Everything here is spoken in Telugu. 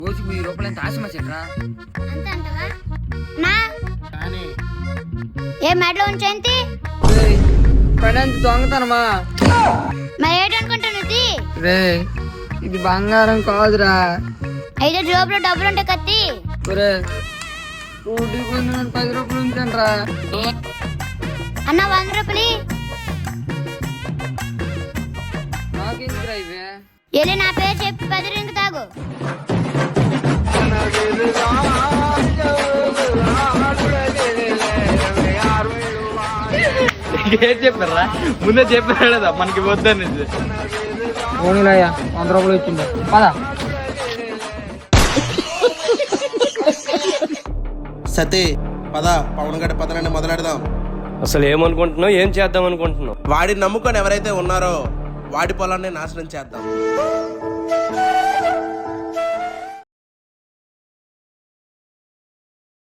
రోజుకు 1000 రూపాయలు ఎంత ఆశ చెట్రా అంత అంటవా నా ఏ మెడలో ఉంచేంటి పడంత దొంగతనమా మరి ఏంటనుకుంటున్నది రే ఇది బంగారం కాదురా అయితే జోబులో డబ్బులుంటే కత్తి ఒరే ఊటికి కొంచెం 10 రూపాయలు ఉంచానురా అన్న 100 రూపాయలు నాకెందుకురా ఇవే వెళ్ళి నా పేరు చెప్పి 10 రింగ్ తాగు ఏం చెప్పారా ముందే చెప్పారా లేదా మనకి వద్దని పోనీలయ్యా 100 రూపాయలు ఇచ్చిండే పద సతీ పద పవన్ గడి పదనని మొదలెడదాం. అసలు ఏమనుకుంటున్నావు, ఏం చేద్దాం అనుకుంటున్నావు? వాడిని నమ్ముకొని ఎవరైతే ఉన్నారో వాడి పొలాన్ని నాశనం చేద్దాం.